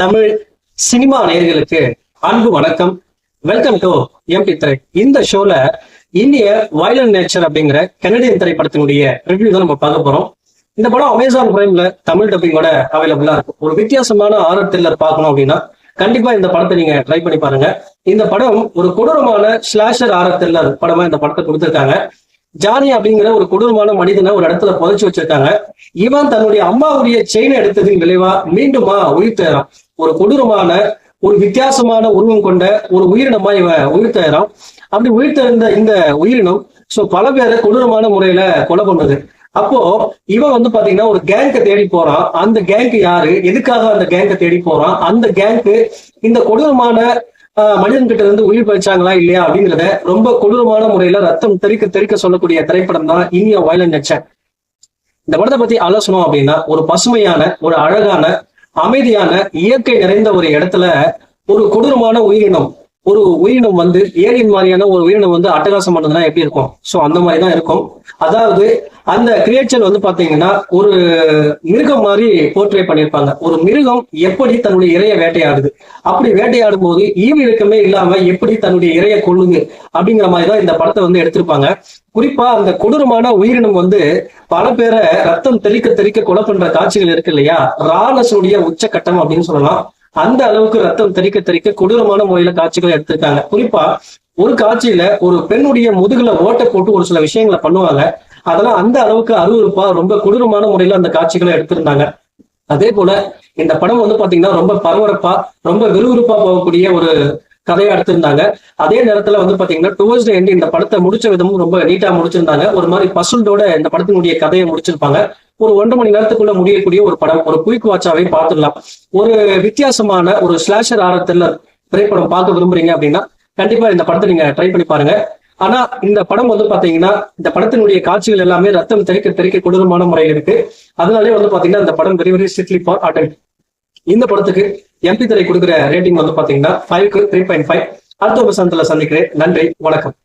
Tamil cinema நேயர்களுக்கு அன்பு வணக்கம். வெல்கம் டு எம்பி திரை. இந்த ஷோல இந்திய வயலண்ட் நேச்சர் அப்படிங்கிற கனடியன் திரைப்படத்தினுடைய ரிவ்யூ தான் நம்ம பார்க்க போறோம். இந்த படம் அமேசான் பிரைம்ல தமிழ் டப்பிங்கோட அவைலபிளா இருக்கும். ஒரு வித்தியாசமான ஹாரர் த்ரில்லர் பார்க்கணும் அப்படின்னா கண்டிப்பா இந்த படத்தை நீங்க ட்ரை பண்ணி பாருங்க. இந்த படம் ஒரு கொடூரமான ஸ்லாஷர் ஹாரர் த்ரில்லர் படமா இந்த படத்தை கொடுத்திருக்காங்க. ஜானி அப்படிங்கிற ஒரு கொடூரமான மனிதனை ஒரு இடத்துல புதைச்சு வச்சிருக்காங்க. இவன் தன்னுடைய அம்மாவுடைய செயினை எடுத்ததின் விளைவா மீண்டுமா உயிர் தேறான். ஒரு கொடூரமான ஒரு வித்தியாசமான உருவம் கொண்ட ஒரு உயிரினமா இவன் உயிர் தேறான். அப்படி உயிர் தேர்ந்த இந்த உயிரினம் பல பேரை கொடூரமான முறையில கொலை பண்ணுது. அப்போ இவன் பாத்தீங்கன்னா ஒரு கேங்கை தேடி போறான். அந்த கேங்க் யாரு, எதுக்காக அந்த கேங்கை தேடி போறான், அந்த கேங்க் இந்த கொடூரமான மனிதன் கிட்ட இருந்து உயிர் பறிச்சாங்களா இல்லையா அப்படிங்கிறத ரொம்ப கொடூரமான முறையில ரத்தம் தெறிக்க தெறிக்க சொல்லக்கூடிய திரைப்படம் தான் இந்திய வயலண்ட் நேச்சர். இந்த படத்தை பத்தி ஆலோசனம் அப்படின்னா, ஒரு பசுமையான, ஒரு அழகான, அமைதியான, இயற்கை நிறைந்த ஒரு இடத்துல ஒரு கொடூரமான உயிரினம் ஏலியன் மாதிரியான ஒரு உயிரினம் அட்டகாசம் பண்ணதுன்னா எப்படி இருக்கும்? அந்த மாதிரிதான் இருக்கும். அதாவது அந்த கிரியேச்சர் பாத்தீங்கன்னா ஒரு மிருகம் மாதிரி போர்ட்ரே பண்ணியிருப்பாங்க. ஒரு மிருகம் எப்படி தன்னுடைய இரையை வேட்டையாடுது, அப்படி வேட்டையாடும் போது ஈவு இறக்கமே இல்லாம எப்படி தன்னுடைய இரையை கொள்ளுது அப்படிங்கிற மாதிரிதான் இந்த படத்தை எடுத்திருப்பாங்க. குறிப்பா அந்த கொடூரமான உயிரினம் பல பேரை ரத்தம் தெளிக்க தெளிக்க கொலை பண்ற காட்சிகள் இருக்கு இல்லையா, ராணஸுடைய உச்சக்கட்டம் அப்படின்னு சொல்லலாம். அந்த அளவுக்கு ரத்தம் தெறிக்க தெறிக்க கொடூரமான முறையில காட்சிகளை எடுத்திருக்காங்க. குறிப்பா ஒரு காட்சியில ஒரு பெண்ணுடைய முதுகுல ஓட்டை போட்டு ஒரு சில விஷயங்களை பண்ணுவாங்க. அதெல்லாம் அந்த அளவுக்கு அருவருப்பா ரொம்ப கொடூரமான முறையில அந்த காட்சிகளை எடுத்திருந்தாங்க. அதே போல இந்த படம் பாத்தீங்கன்னா ரொம்ப பரபரப்பா, ரொம்ப விறுவிறுப்பா போகக்கூடிய ஒரு கதையா எடுத்திருந்தாங்க. அதே நேரத்துல பாத்தீங்கன்னா டுவர்ட்ஸ் தி எண்ட் இந்த படத்தை முடிச்ச விதமும் ரொம்ப நீட்டா முடிச்சிருந்தாங்க. ஒரு மாதிரி பசுல்டோட இந்த படத்தினுடைய கதையை முடிச்சிருப்பாங்க. ஒரு 1.5 மணி நேரத்துக்குள்ள முடியக்கூடிய ஒரு படம், ஒரு குயிக் வாட்சாவே பார்த்துடலாம். ஒரு வித்தியாசமான ஒரு ஸ்லாஷர் ஹாரர் த்ரில்லர் திரைப்படம் பார்க்க விரும்புறீங்க அப்படின்னா கண்டிப்பா இந்த படத்தை நீங்க ட்ரை பண்ணி பாருங்க. ஆனா இந்த படம் பாத்தீங்கன்னா இந்த படத்தினுடைய காட்சிகள் எல்லாமே ரத்தம் தெறிக்க தெறிக்க கொடூரமான முறையில் இருக்கு. அதனாலே பாத்தீங்கன்னா இந்த படம் very very strictly for adult. இந்த படத்துக்கு எம்பி திரை கொடுக்குற ரேட்டிங் பாத்தீங்கன்னா 5க்கு 3.5. அடுத்த ஒரு சந்தில சந்திக்கிறேன். நன்றி, வணக்கம்.